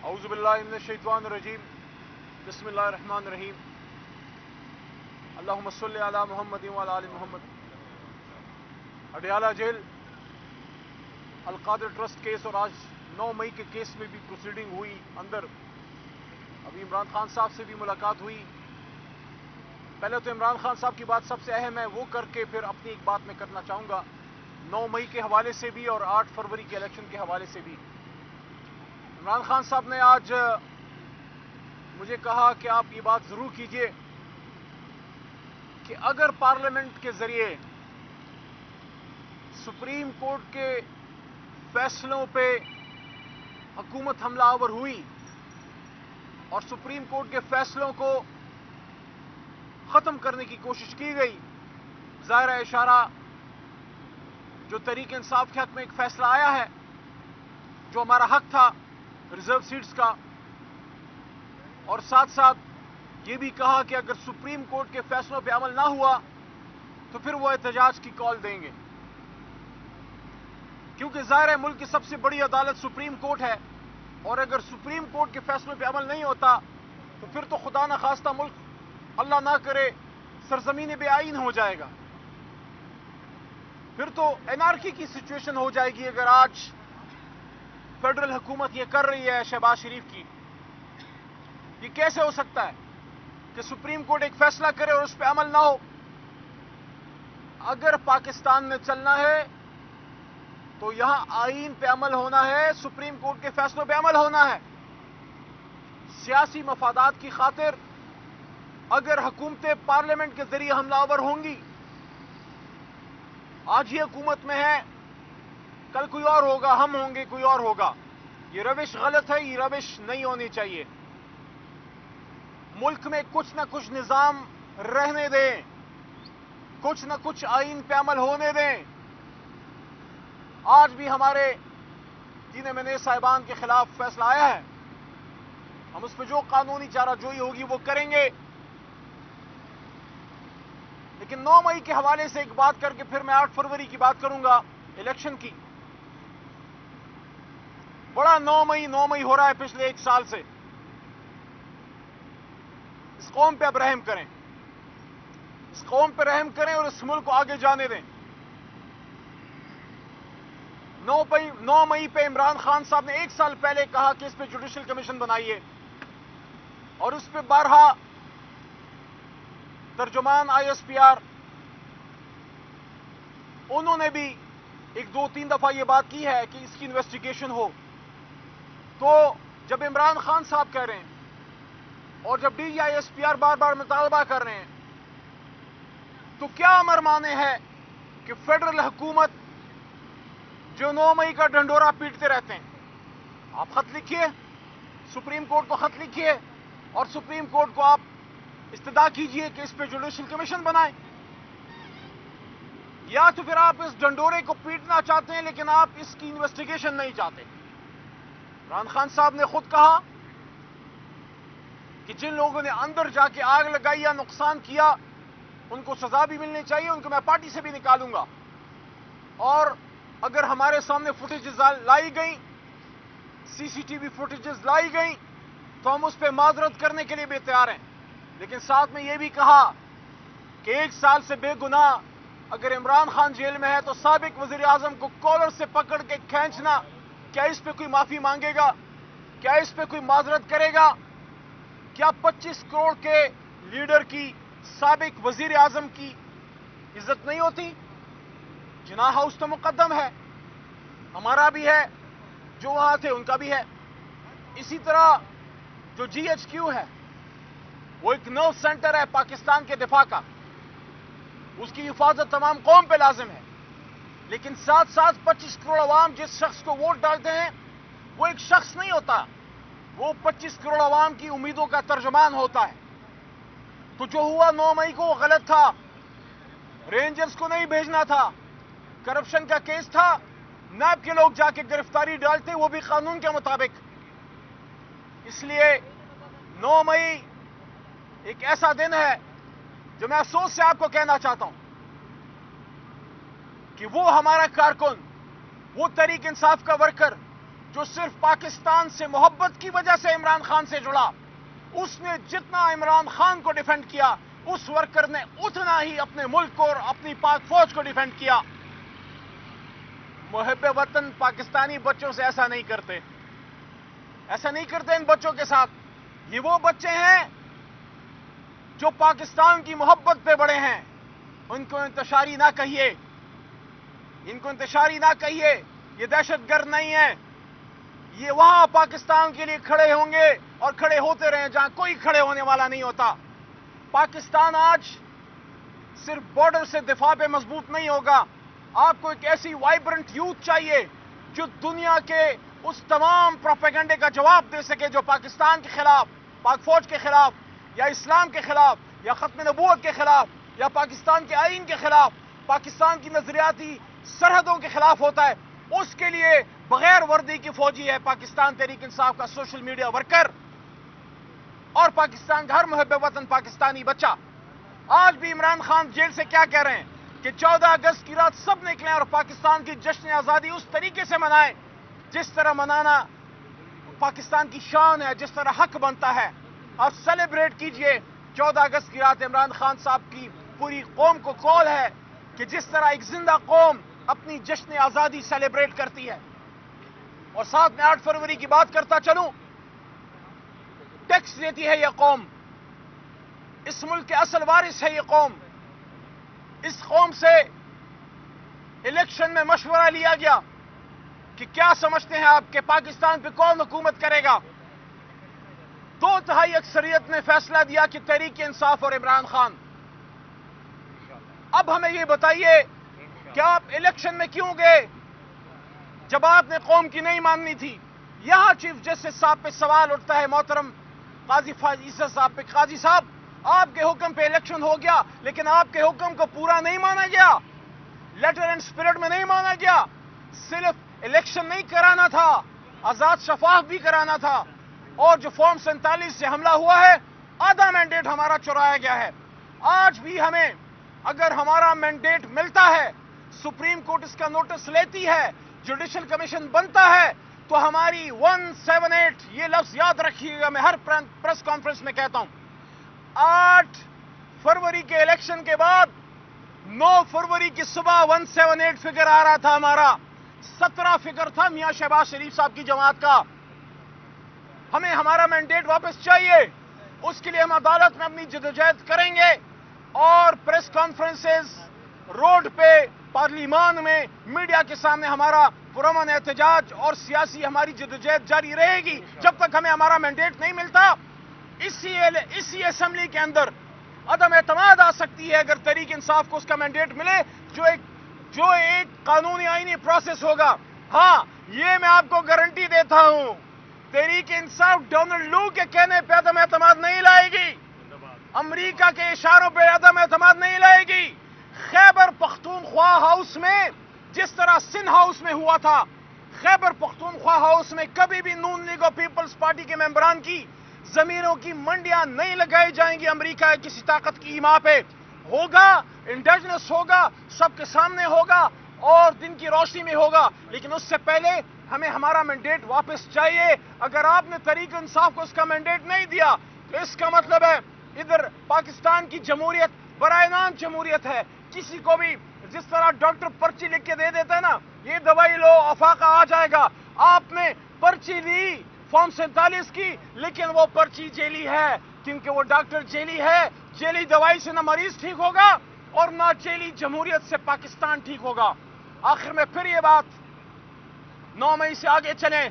اعوذ باللہ من الشیطان الرجیم بسم اللہ الرحمن الرحیم اللہم صلی علی محمد وعلی آل محمد. اڈیالہ جیل القادر ٹرسٹ کیس اور آج 9 مئی کے کیس میں بھی پروسیڈنگ ہوئی اندر. ابھی عمران خان صاحب سے بھی ملاقات ہوئی. پہلے تو عمران خان صاحب کی بات سب سے اہم ہے وہ کر کے پھر اپنی ایک بات میں کرنا چاہوں گا 9 مئی کے حوالے سے بھی اور 8 فروری کے الیکشن کے حوالے سے بھی. عمران خان صاحب نے آج مجھے کہا کہ آپ یہ بات ضرور کیجئے کہ اگر پارلیمنٹ کے ذریعے سپریم کورٹ کے فیصلوں پہ حکومت حملہ آور ہوئی اور سپریم کورٹ کے فیصلوں کو ختم کرنے کی کوشش کی گئی، ظاہر اشارہ جو تحریک انصاف کے حق میں ایک فیصلہ آیا ہے جو ہمارا حق تھا ریزرو سیٹس کا، اور ساتھ ساتھ یہ بھی کہا کہ اگر سپریم کورٹ کے فیصلوں پہ عمل نہ ہوا تو پھر وہ احتجاج کی کال دیں گے، کیونکہ ظاہر ہے ملک کی سب سے بڑی عدالت سپریم کورٹ ہے، اور اگر سپریم کورٹ کے فیصلوں پہ عمل نہیں ہوتا تو پھر تو خدا نخواستہ ملک اللہ نہ کرے سرزمین بے آئین ہو جائے گا. پھر تو انارکی کی سچویشن ہو جائے گی. اگر آج فیڈرل حکومت یہ کر رہی ہے شہباز شریف کی، یہ کیسے ہو سکتا ہے کہ سپریم کورٹ ایک فیصلہ کرے اور اس پہ عمل نہ ہو؟ اگر پاکستان میں چلنا ہے تو یہاں آئین پہ عمل ہونا ہے، سپریم کورٹ کے فیصلوں پہ عمل ہونا ہے. سیاسی مفادات کی خاطر اگر حکومتیں پارلیمنٹ کے ذریعے حملہ آور ہوں گی، آج یہ حکومت میں ہے کل کوئی اور ہوگا، ہم ہوں گے کوئی اور ہوگا. یہ روش غلط ہے، یہ روش نہیں ہونی چاہیے. ملک میں کچھ نہ کچھ نظام رہنے دیں، کچھ نہ کچھ آئین پہ عمل ہونے دیں. آج بھی ہمارے 3 MNA صاحبان کے خلاف فیصلہ آیا ہے، ہم اس پہ جو قانونی چارہ جوئی ہوگی وہ کریں گے. لیکن 9 مئی کے حوالے سے ایک بات کر کے پھر میں 8 فروری کی بات کروں گا الیکشن کی. بڑا 9 مئی ہو رہا ہے پچھلے 1 سال سے. اس قوم پہ اب رحم کریں، اس قوم پہ رحم کریں اور اس ملک کو آگے جانے دیں. 9 مئی پہ عمران خان صاحب نے 1 سال پہلے کہا کہ اس پہ جوڈیشل کمیشن بنائیے، اور اس پہ بارہا ترجمان ISPR انہوں نے بھی 1-2-3 دفعہ یہ بات کی ہے کہ اس کی انویسٹیگیشن ہو. تو جب عمران خان صاحب کہہ رہے ہیں اور جب DGISPR بار بار مطالبہ کر رہے ہیں تو کیا امر مانے ہے کہ فیڈرل حکومت جو 9 مئی کا ڈنڈورا پیٹتے رہتے ہیں؟ آپ خط لکھیے، سپریم کورٹ کو خط لکھیے اور سپریم کورٹ کو آپ استدعا کیجئے کہ اس پہ جوڈیشل کمیشن بنائیں. یا تو پھر آپ اس ڈنڈورے کو پیٹنا چاہتے ہیں لیکن آپ اس کی انویسٹیگیشن نہیں چاہتے. عمران خان صاحب نے خود کہا کہ جن لوگوں نے اندر جا کے آگ لگائی یا نقصان کیا ان کو سزا بھی ملنی چاہیے، ان کو میں پارٹی سے بھی نکالوں گا. اور اگر ہمارے سامنے فوٹیجز لائی گئیں، CCTV فوٹیجز لائی گئیں تو ہم اس پہ معذرت کرنے کے لیے بھی تیار ہیں. لیکن ساتھ میں یہ بھی کہا کہ 1 سال سے بے گناہ اگر عمران خان جیل میں ہے تو سابق وزیر اعظم کو کالر سے پکڑ کے کھینچنا، کیا اس پہ کوئی معافی مانگے گا؟ کیا اس پہ کوئی معذرت کرے گا؟ کیا 25 کروڑ کے لیڈر کی، سابق وزیر اعظم کی عزت نہیں ہوتی؟ جناح ہاؤس تو مقدم ہے، ہمارا بھی ہے، جو وہاں تھے ان کا بھی ہے. اسی طرح جو GHQ ہے وہ ایک نرو سینٹر ہے پاکستان کے دفاع کا، اس کی حفاظت تمام قوم پہ لازم ہے. لیکن ساتھ ساتھ 25 کروڑ عوام جس شخص کو ووٹ ڈالتے ہیں وہ ایک شخص نہیں ہوتا، وہ 25 کروڑ عوام کی امیدوں کا ترجمان ہوتا ہے. تو جو ہوا 9 مئی کو وہ غلط تھا، رینجرز کو نہیں بھیجنا تھا، کرپشن کا کیس تھا، نیب کے لوگ جا کے گرفتاری ڈالتے، وہ بھی قانون کے مطابق. اس لیے 9 مئی ایک ایسا دن ہے جو میں افسوس سے آپ کو کہنا چاہتا ہوں کہ وہ ہمارا کارکن، وہ تحریک انصاف کا ورکر جو صرف پاکستان سے محبت کی وجہ سے عمران خان سے جڑا، اس نے جتنا عمران خان کو ڈیفینڈ کیا، اس ورکر نے اتنا ہی اپنے ملک کو اور اپنی پاک فوج کو ڈیفینڈ کیا۔ محب وطن پاکستانی بچوں سے ایسا نہیں کرتے، ایسا نہیں کرتے ان بچوں کے ساتھ۔ یہ وہ بچے ہیں جو پاکستان کی محبت پہ بڑے ہیں، ان کو انتشاری نہ کہیے، ان کو انتشاری نہ کہیے، یہ دہشت گرد نہیں ہے۔ یہ وہاں پاکستان کے لیے کھڑے ہوں گے اور کھڑے ہوتے رہیں جہاں کوئی کھڑے ہونے والا نہیں ہوتا۔ پاکستان آج صرف بارڈر سے دفاع پہ مضبوط نہیں ہوگا، آپ کو ایک ایسی وائبرنٹ یوتھ چاہیے جو دنیا کے اس تمام پروپیگنڈے کا جواب دے سکے جو پاکستان کے خلاف، پاک فوج کے خلاف، یا اسلام کے خلاف، یا ختم نبوت کے خلاف، یا پاکستان کے آئین کے خلاف، پاکستان کی نظریاتی سرحدوں کے خلاف ہوتا ہے۔ اس کے لیے بغیر وردی کی فوجی ہے پاکستان تحریک انصاف کا سوشل میڈیا ورکر اور پاکستان کا ہر محب وطن پاکستانی بچہ۔ آج بھی عمران خان جیل سے کیا کہہ رہے ہیں کہ 14 اگست کی رات سب نکلیں اور پاکستان کی جشن آزادی اس طریقے سے منائیں جس طرح منانا پاکستان کی شان ہے، جس طرح حق بنتا ہے۔ اور سیلیبریٹ کیجئے 14 اگست کی رات۔ عمران خان صاحب کی پوری قوم کو کال ہے کہ جس طرح ایک زندہ قوم اپنی جشن آزادی سیلیبریٹ کرتی ہے۔ اور ساتھ میں 8 فروری کی بات کرتا چلوں، ٹیکس دیتی ہے یہ قوم، اس ملک کے اصل وارث ہے یہ قوم۔ اس قوم سے الیکشن میں مشورہ لیا گیا کہ کیا سمجھتے ہیں آپ کہ پاکستان پہ کون حکومت کرے گا؟ 2/3 اکثریت نے فیصلہ دیا کہ تحریک انصاف اور عمران خان۔ اب ہمیں یہ بتائیے کہ آپ الیکشن میں کیوں گئے جب آپ نے قوم کی نہیں ماننی تھی؟ یہاں چیف جسٹس صاحب پہ سوال اٹھتا ہے، محترم قاضی فائز عیسیٰ صاحب پہ۔ قاضی صاحب، آپ کے حکم پہ الیکشن ہو گیا لیکن آپ کے حکم کو پورا نہیں مانا گیا، لیٹر اینڈ اسپرٹ میں نہیں مانا گیا۔ صرف الیکشن نہیں کرانا تھا، آزاد شفاف بھی کرانا تھا۔ اور جو فارم 47 سے حملہ ہوا ہے، آدھا مینڈیٹ ہمارا چرایا گیا ہے۔ آج بھی ہمیں اگر ہمارا مینڈیٹ ملتا ہے، سپریم کورٹ اس کا نوٹس لیتی ہے، جوڈیشل کمیشن بنتا ہے، تو ہماری 178، یہ لفظ یاد رکھیے گا، میں ہر پریس کانفرنس میں کہتا ہوں، 8 فروری کے الیکشن کے بعد 9 فروری کی صبح 178 فگر آ رہا تھا ہمارا، 17 فگر تھا میاں شہباز شریف صاحب کی جماعت کا۔ ہمیں ہمارا مینڈیٹ واپس چاہیے، اس کے لیے ہم عدالت میں اپنی جدوجہد کریں گے اور پریس کانفرنسز، روڈ پہ، پارلیمان میں، میڈیا کے سامنے ہمارا پرامن احتجاج اور سیاسی ہماری جدوجہد جاری رہے گی جب تک ہمیں ہمارا مینڈیٹ نہیں ملتا۔ اسی اسمبلی کے اندر عدم اعتماد آ سکتی ہے اگر تحریک انصاف کو اس کا مینڈیٹ ملے، جو ایک قانونی آئینی پروسیس ہوگا۔ ہاں، یہ میں آپ کو گارنٹی دیتا ہوں، تحریک انصاف ڈونلڈ لو کے کہنے پہ عدم اعتماد نہیں لائے گی، امریکہ کے اشاروں پہ عدم اعتماد نہیں لائے گی۔ خیبر پختونخوا ہاؤس میں جس طرح سندھ ہاؤس میں ہوا تھا، خیبر پختونخوا ہاؤس میں کبھی بھی نون لیگ اور پیپلز پارٹی کے ممبران کی زمینوں کی منڈیاں نہیں لگائی جائیں گی امریکہ کسی طاقت کی ایما پہ۔ ہوگا، انڈیجنس ہوگا، سب کے سامنے ہوگا اور دن کی روشنی میں ہوگا، لیکن اس سے پہلے ہمیں ہمارا مینڈیٹ واپس چاہیے۔ اگر آپ نے تحریک انصاف کو اس کا مینڈیٹ نہیں دیا تو اس کا مطلب ہے ادھر پاکستان کی جمہوریت برائے نام جمہوریت ہے۔ کسی کو بھی جس طرح ڈاکٹر پرچی لکھ کے دے دیتا ہے نا، یہ دوائی لو افاقہ آ جائے گا، آپ نے پرچی لی فارم 47 کی، لیکن وہ پرچی جیلی ہے کیونکہ وہ ڈاکٹر جیلی ہے۔ جیلی دوائی سے نہ مریض ٹھیک ہوگا اور نہ جیلی جمہوریت سے پاکستان ٹھیک ہوگا۔ آخر میں پھر یہ بات 9 مئی سے آگے چلیں،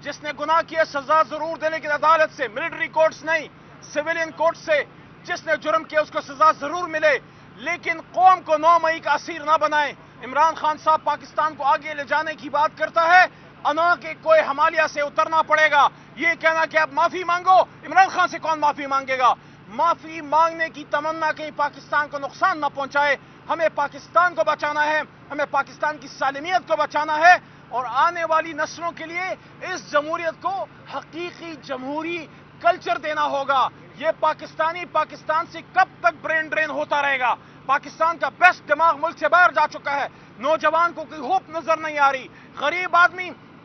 جس نے گناہ کیا سزا ضرور دے لیکن عدالت سے، ملٹری کورٹس نہیں، سویلین کورٹ سے۔ جس نے جرم کیا اس کو سزا ضرور ملے، لیکن قوم کو 9 مئی کا اسیر نہ بنائیں۔ عمران خان صاحب پاکستان کو آگے لے جانے کی بات کرتا ہے، انا کہ کوئی ہمالیہ سے اترنا پڑے گا، یہ کہنا کہ آپ معافی مانگو، عمران خان سے کون معافی مانگے گا؟ معافی مانگنے کی تمنا کہیں پاکستان کو نقصان نہ پہنچائے۔ ہمیں پاکستان کو بچانا ہے، ہمیں پاکستان کی سالمیت کو بچانا ہے اور آنے والی نسلوں کے لیے اس جمہوریت کو حقیقی جمہوری کلچر دینا ہوگا۔ یہ پاکستان سے کب تک برین ڈرین ہوتا رہے گا؟ پاکستان کا بیسٹ دماغ ملک سے باہر جا چکا ہے، نوجوان کو کوئی ہوپ نظر نہیں آ رہی، غریب آدمی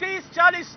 30-40